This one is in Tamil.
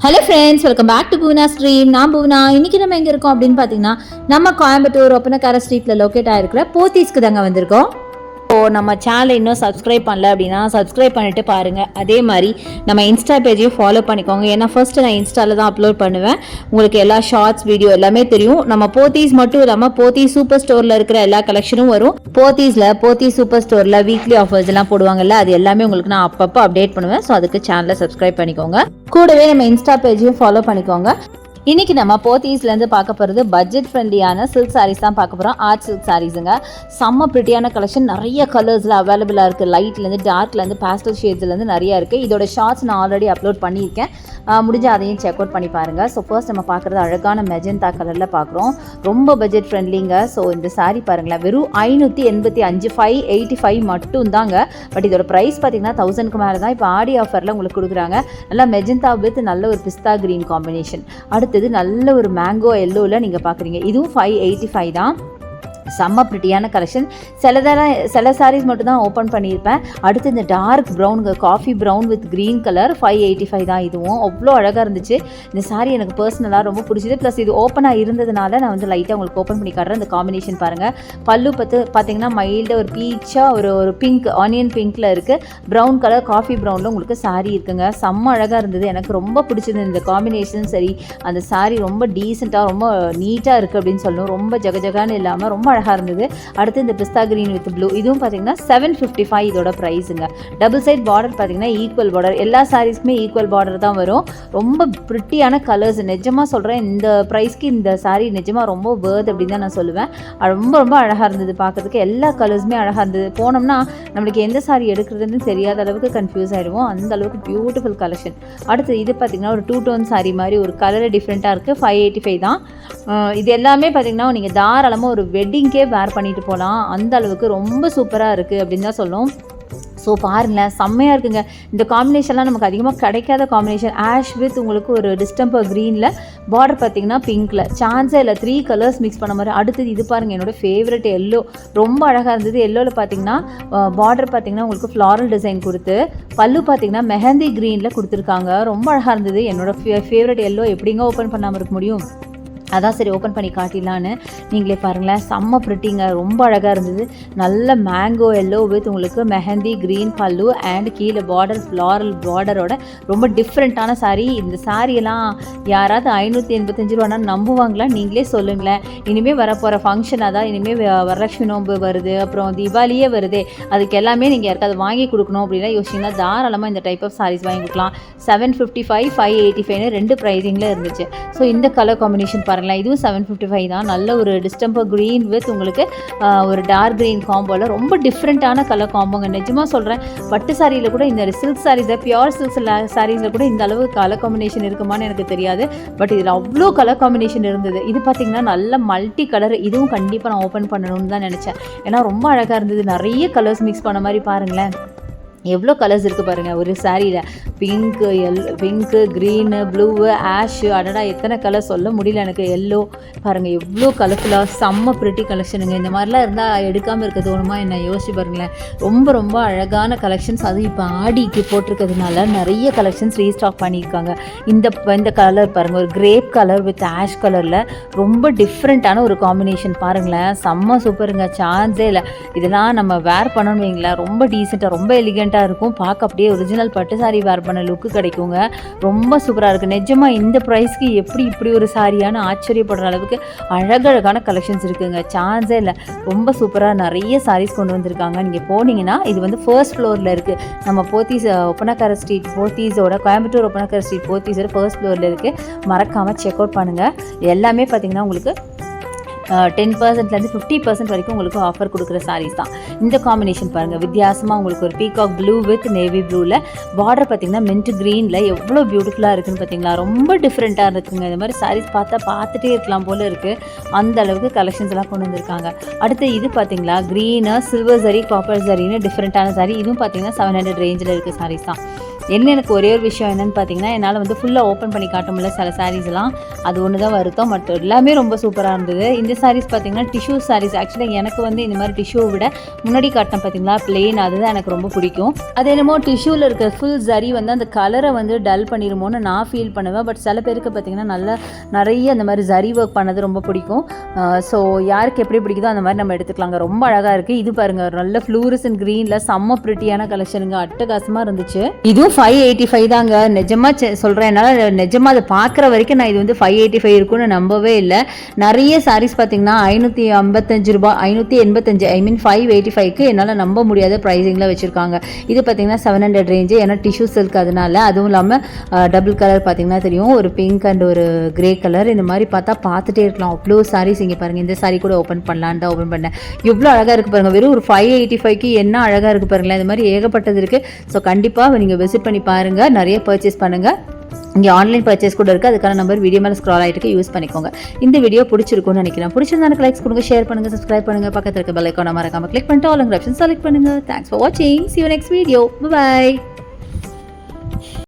Hello friends, welcome back to Poona stream. நான் பூனா. இன்றைக்கி நம்ம எங்கே இருக்கோம் அப்படின்னு பார்த்தீங்கன்னா, நம்ம கோயம்புத்தூர் ஒப்பனக்கார ஸ்ட்ரீட்டில் லொக்கேட் ஆகிருக்கிற போத்தீஸ்க்கு தாங்க வந்திருக்கோம். ஸோ நம்ம சேனலை இன்னும் சப்ஸ்கிரைப் பண்ணல அப்படின்னா சப்ஸ்கிரைப் பண்ணிட்டு பாருங்கள். அதே மாதிரி நம்ம இன்ஸ்டா பேஜையும் ஃபாலோ பண்ணிக்கோங்க. ஏன்னா ஃபர்ஸ்ட்டு நான் இன்ஸ்டாவில் தான் அப்லோட் பண்ணுவேன். உங்களுக்கு எல்லா ஷார்ட்ஸ் வீடியோ எல்லாமே தெரியும். நம்ம போத்தீஸ் மட்டும் இல்லாமல் போத்தீஸ் சூப்பர் ஸ்டோரில் இருக்கிற எல்லா கலெக்ஷனும் வரும். போத்தீஸ் சூப்பர் ஸ்டோரில் வீக்லி ஆஃபர்ஸ் எல்லாம் போடுவாங்கல்ல, அது எல்லாமே உங்களுக்கு நான் அப்பப்போ அப்டேட் பண்ணுவேன். ஸோ அதுக்கு சேனலை சப்ஸ்கிரைப் பண்ணிக்கோங்க. கூடவே நம்ம இன்ஸ்டா பேஜையும் ஃபாலோ பண்ணிக்கோங்க. இன்றைக்கி நம்ம போத்தீஸ்லேருந்து பார்க்க போகிறது பட்ஜெட் ஃப்ரெண்ட்லியான சில்க் சாரீஸ் தான் பார்க்க போகிறோம். ஆர்ட் சில்க் சாரீஸுங்க. செம்ம ப்ரிட்டியான கலெக்ஷன், நிறைய கலர்ஸில் அவைலபிளாக இருக்குது. லைட்லேருந்து டார்க்லேருந்து பேஸ்டல் ஷேட்ஸ்லேருந்து நிறையா இருக்குது. இதோட ஷார்ட்ஸ் நான் ஆல்ரெடி அப்லோட் பண்ணியிருக்கேன், முடிஞ்சால் அதையும் செக் அவுட் பண்ணி பாருங்கள். ஸோ ஃபர்ஸ்ட் நம்ம பார்க்குறது அழகான மெஜந்தா கலரில் பார்க்குறோம். ரொம்ப பட்ஜெட் ஃப்ரெண்ட்லிங்க. ஸோ இந்த சாரீ பாருங்களேன், வெறும் 585 585 மட்டும் தாங்க. பட் இதோட ப்ரைஸ் பார்த்தீங்கன்னா 1000க்கு மேலே தான். இப்போ ஆடி ஆஃபரில் உங்களுக்கு கொடுக்குறாங்க. நல்லா மெஜந்தா வித் நல்ல ஒரு பிஸ்தா க்ரீன் காம்பினேஷன். அடுத்தது நல்ல ஒரு மேங்கோ எல்லோவில் நீங்கள் பார்க்குறீங்க. இதுவும் 585 தான். செம்ம ப்ரிட்டியான கலெக்ஷன். சில சாரீஸ் மட்டும் தான் ஓப்பன் பண்ணியிருப்பேன். அடுத்து இந்த டார்க் ப்ரௌனுங்க, coffee brown with green colour 585 தான். இதுவும் அவ்வளோ அழகாக இருந்துச்சு. இந்த சாரீ எனக்கு பர்சனலாக ரொம்ப பிடிச்சிது. ப்ளஸ் இது ஓப்பனாக இருந்ததுனால நான் வந்து லைட்டாக உங்களுக்கு ஓப்பன் பண்ணி காட்டுறேன். இந்த காம்பினேஷன் பாருங்கள். பல்லு பார்த்தீங்கன்னா மைல்டாக ஒரு பீச்சாக ஒரு பிங்க், ஆனியன் பிங்க்கில் இருக்குது. ப்ரௌன் கலர் காஃபி ப்ரௌனில் உங்களுக்கு சாரீ இருக்குங்க. செம்ம அழகாக இருந்தது. எனக்கு ரொம்ப பிடிச்சது இந்த காம்பினேஷன். சரி, அந்த சாரீ ரொம்ப டீசெண்டாக ரொம்ப நீட்டாக இருக்குது அப்படின்னு சொல்லணும். ரொம்ப ஜகஜகான்னு இல்லாமல் ரொம்ப அழகாக இருந்தது. அடுத்து இந்த பிஸ்தா கிரீன் வித் ப்ளூ, இதுவும் பார்த்தீங்கன்னா 755 இதோட ப்ரைஸுங்க. டபுள் சைட் பார்டர் பார்த்தீங்கன்னா ஈக்குவல் பார்டர். எல்லா சாரீஸ்க்குமே ஈக்குவல் பார்டர் தான் வரும். ரொம்ப ப்ரிட்டியான கலர்ஸ். நிஜமாக சொல்கிறேன், இந்த ப்ரைஸ்க்கு இந்த சாரீ நிஜமாக ரொம்ப வேர்த் அப்படின்னு தான் நான் சொல்லுவேன். ரொம்ப ரொம்ப அழகாக இருந்தது பார்க்கறதுக்கு. எல்லா கலர்ஸுமே அழகாக இருந்தது. போனோம்னா நம்மளுக்கு எந்த சாரீ எடுக்கிறதுன்னு தெரியாத அளவுக்கு கன்ஃபியூஸ் ஆகிடுவோம். அந்த அளவுக்கு பியூட்டிஃபுல் கலெக்ஷன். அடுத்து இது பார்த்திங்கன்னா ஒரு 2 டோன் சாரீ மாதிரி ஒரு கலர் டிஃப்ரெண்ட்டாக இருக்குது. 585 தான். இது எல்லாமே பார்த்திங்கன்னா நீங்கள் தாராளமாக ஒரு வெட்டிங்கே வேர் பண்ணிட்டு போகலாம். அந்த அளவுக்கு ரொம்ப சூப்பராக இருக்குது அப்படின்னு தான் சொல்லணும். ஸோ பாருங்களேன், செம்மையாக இருக்குங்க. இந்த காம்பினேஷன்லாம் நமக்கு அதிகமாக கிடைக்காத காம்பினேஷன். ஆஷ் வித் உங்களுக்கு ஒரு டிஸ்டம்பர் க்ரீனில், பார்டர் பார்த்தீங்கன்னா பிங்க்கில். சான்ஸே இல்லை, 3 கலர்ஸ் மிக்ஸ் பண்ண மாதிரி. அடுத்தது இது பாருங்கள், என்னோடய ஃபேவரட் எல்லோ. ரொம்ப அழகாக இருந்தது. எல்லோவில் பார்த்தீங்கன்னா பார்டர் பார்த்தீங்கன்னா உங்களுக்கு ஃப்ளாரல் டிசைன் கொடுத்து, பல்லு பார்த்தீங்கன்னா மெஹந்தி க்ரீனில் கொடுத்துருக்காங்க. ரொம்ப அழகாக இருந்தது. என்னோடய ஃபேவரட் எல்லோ எப்படிங்க ஓப்பன் பண்ணாமல் இருக்க முடியும்? அதான் சரி ஓப்பன் பண்ணி காட்டிடலான்னு. நீங்களே பாருங்களேன், செம்ம ப்ரிட்டிங்க. ரொம்ப அழகாக இருந்தது. நல்ல மேங்கோ எல்லோ வித் உங்களுக்கு மெஹந்தி க்ரீன் பல்லு அண்ட் கீழே பார்டர் ஃப்ளாரல் பார்டரோட ரொம்ப டிஃப்ரெண்ட்டான சாரீ. இந்த சாரியெல்லாம் யாராவது 585 ரூபானா நம்புவாங்களா? நீங்களே சொல்லுங்களேன். இனிமேல் வரப்போகிற ஃபங்க்ஷன் அதான், இனிமேல் வரலட்சுமி நோம்பு வருது, அப்புறம் தீபாவளியே வருது. அதுக்கு எல்லாமே நீங்கள் யாருக்காவது வாங்கி கொடுக்கணும் அப்படின்னா யோசிச்சிங்கன்னா தாராளமாக இந்த டைப் ஆஃப் சாரீஸ் வாங்கி கொடுக்கலாம். 755 585 2 ப்ரைஸிங்கில் இருந்துச்சு. ஸோ இந்த கலர் காம்பினேஷன் பாருங்கள், இதுவும் 755 தான். நல்ல ஒரு டிஸ்டம்பர் க்ரீன் வித் உங்களுக்கு ஒரு டார்க் க்ரீன் காம்போவில் ரொம்ப டிஃப்ரெண்ட்டான கலர் காம்போங்க. நிஜமாக சொல்கிறேன், பட்டு சாரியில் கூட இந்த சில்க் சாரீஸை, பியூர் சில்க் சாரீஸில் கூட இந்த அளவு கலர் காம்பினேஷன் இருக்குமான்னு எனக்கு தெரியாது. பட் இதில் அவ்வளோ கலர் காம்பினேஷன் இருந்தது. இது பார்த்திங்கன்னா நல்ல மல்டி கலர். இதுவும் கண்டிப்பாக நான் ஓப்பன் பண்ணணும்னு தான் நினச்சேன். ஏன்னா ரொம்ப அழகாக இருந்தது. நிறைய கலர்ஸ் மிக்ஸ் பண்ண மாதிரி பாருங்களேன். எவ்வளோ கலர்ஸ் இருக்குது பாருங்கள் ஒரு சாரியில். பிங்க்கு, க்ரீனு, ப்ளூவு, ஆஷு, அடடா எத்தனை கலர் சொல்ல முடியல எனக்கு. எல்லோ பாருங்கள், எவ்வளோ கலர்ஃபுல்லாக செம்ம ப்ரிட்டி கலெக்ஷனுங்க. இந்த மாதிரிலாம் இருந்தால் எடுக்காமல் இருக்க தோணுமா என்ன? யோசிச்சு பாருங்களேன். ரொம்ப ரொம்ப அழகான கலெக்ஷன்ஸ். அதுவும் இப்போ ஆடிக்கு போட்டிருக்கிறதுனால நிறைய கலெக்ஷன்ஸ் ரீஸ்டாக் பண்ணியிருக்காங்க. இந்த கலர் பாருங்கள், ஒரு கிரேப் கலர் வித் ஆஷ் கலரில் ரொம்ப டிஃப்ரெண்ட்டான ஒரு காம்பினேஷன் பாருங்களேன். செம்ம சூப்பருங்க. சான்ஸே இல்லை. இதெல்லாம் நம்ம வேர் பண்ணணும் வைங்களேன், ரொம்ப டீசெண்டாக ரொம்ப எலிகெண்ட் இருக்கும். பார்க்க அப்படியே ஒரிஜினல் பட்டு சாரி வேர் பண்ண லுக்கு கிடைக்குங்க. ரொம்ப சூப்பராக இருக்குது. நிஜமாக இந்த ப்ரைஸ்க்கு இப்படி ஒரு சாரியான ஆச்சரியப்படுற அளவுக்கு அழகழகான கலெக்ஷன்ஸ் இருக்குங்க. சான்ஸே இல்லை. ரொம்ப சூப்பராக நிறைய சாரீஸ் கொண்டு வந்திருக்காங்க. நீங்கள் போனீங்கன்னா இது வந்து ஃபர்ஸ்ட் ஃப்ளோரில் இருக்குது. நம்ம போத்தீஸ் ஒப்பனக்கார ஸ்ட்ரீட், போத்தீஸோட கோயம்புத்தூர் ஒப்பனக்கார ஸ்ட்ரீட் போத்தீஸோட ஃபர்ஸ்ட் ஃப்ளோரில் இருக்குது. மறக்காமல் செக் அவுட் பண்ணுங்கள். எல்லாமே பார்த்திங்கன்னா உங்களுக்கு 10%லேருந்து 50% வரைக்கும் உங்களுக்கு ஆஃபர் கொடுக்குற சாரீஸ் தான். இந்த காம்பினேஷன் பாருங்கள், வித்தியாசமாக உங்களுக்கு ஒரு பீகாக் ப்ளூ வித் நேவி ப்ளூவில், பார்டர் பார்த்திங்கன்னா மின்ட் க்ரீனில் எவ்வளோ பியூட்டிஃபுல்லாக இருக்குதுன்னு பார்த்தீங்களா? ரொம்ப டிஃப்ரெண்ட்டாக இருக்குங்க. இந்த மாதிரி சாரீஸ் பார்த்துட்டே இருக்கலாம் போல் இருக்குது. அந்த அளவுக்கு கலெக்ஷன்ஸ் எல்லாம் கொண்டு வந்திருக்காங்க. அடுத்து இது பார்த்திங்களா, க்ரீனு, சில்வர் சரி, காப்பர் சரின்னு டிஃப்ரெண்ட்டான சாரீ. இதுவும் பார்த்திங்கன்னா 700 ரேஞ்சில் இருக்குது சாரீஸ் தான். எனக்கு ஒரே ஒரு விஷயம் என்னென்னு பார்த்தீங்கன்னா, என்னால் வந்து ஃபுல்லாக ஓப்பன் பண்ணி காட்ட முடியல சில சாரீஸ்லாம். அது ஒன்று தான் வருத்தம். மற்ற எல்லாமே ரொம்ப சூப்பராக இருந்தது. இந்த சாரீஸ் பார்த்தீங்கன்னா டிஷ்யூ சாரீஸ். ஆக்சுவலாக எனக்கு வந்து இந்த மாதிரி டிஷ்யூவை விட முன்னாடி காட்டினேன் பார்த்தீங்களா பிளெயின், அதுதான் எனக்கு ரொம்ப பிடிக்கும். அது என்னமோ டிஷ்யூவில் இருக்கிற ஃபுல் சரி வந்து அந்த கலரை வந்து டல் பண்ணிடுமோன்னு நான் ஃபீல் பண்ணுவேன். பட் சில பேருக்கு பார்த்தீங்கன்னா நிறைய அந்த மாதிரி சரி ஒர்க் பண்ணது ரொம்ப பிடிக்கும். ஸோ யாருக்கு எப்படி பிடிக்குதோ அந்த மாதிரி நம்ம எடுத்துக்கலாங்க. ரொம்ப அழகாக இருக்குது. இது பாருங்கள், நல்ல ஃப்ளூரசன்ட் க்ரீனில் செம்ம ப்ரிட்டியான கலெக்ஷனுங்க. அட்டகாசமாக இருந்துச்சு. இதுவும் 585 தாங்க. நிஜமாக சொல்கிறேன், என்னால் நிஜமாக அதை பார்க்குற வரைக்கும் நான் இது வந்து 585 இருக்குன்னு நம்பவே இல்லை. நிறைய சாரீஸ் பார்த்தீங்கன்னா 555 ரூபாய், 585, ஐ மீன் 585க்கு என்னால் நம்ப முடியாத ப்ரைஸிங்கில் வச்சுருக்காங்க. இது பார்த்தீங்கன்னா 700 ரேஞ்சு, ஏன்னா டிஷ்யூ சில்க் அதனால. அதுவும் இல்லாமல் டபுள் கலர் பார்த்தீங்கன்னா தெரியும், ஒரு பிங்க் அண்ட் ஒரு கிரே கலர். இந்த மாதிரி பார்த்துட்டே இருக்கலாம். அவ்வளோ சாரீஸ் இங்கே பாருங்கள். இந்த சாரீ கூட ஓப்பன் பண்ணலான்னு தான் ஓப்பன் பண்ணேன். எவ்வளோ அழகாக இருக்குது பாருங்கள். வெறும் ஒரு 585க்கு என்ன அழகாக இருக்குது பாருங்களேன். இந்த மாதிரி ஏகப்பட்டது இருக்குது. ஸோ கண்டிப்பாக நீங்கள் விசிட் பண்ணி பாருங்கள், நிறைய பர்ச்சேஸ் பண்ணுங்கள். இங்கே ஆன்லைன் பர்ச்சேஸ் கூட இருக்குது. அதுக்கான நம்பர் வீடியோ மேலே ஸ்க்ரால் ஆகிட்டு யூஸ் பண்ணிக்கோங்க. இந்த வீடியோ பிடிச்சிருக்கும்னு நினைக்கிறேன். பிடிச்சிருந்தா எனக்கு லைக்ஸ் கொடுங்க, ஷேர் பண்ணுங்கள், சப்ஸ்கிரைப் பண்ணுங்கள். பக்கத்தில் இருக்க பெல் ஐக்கானை மறக்காமல் கிளிக் பண்ணிட்டு ஆல் ஆப்ஷன் செலக்ட் பண்ணுங்கள். தேங்க்ஸ் ஃபார் வாட்சிங். See you next video. Bye bye.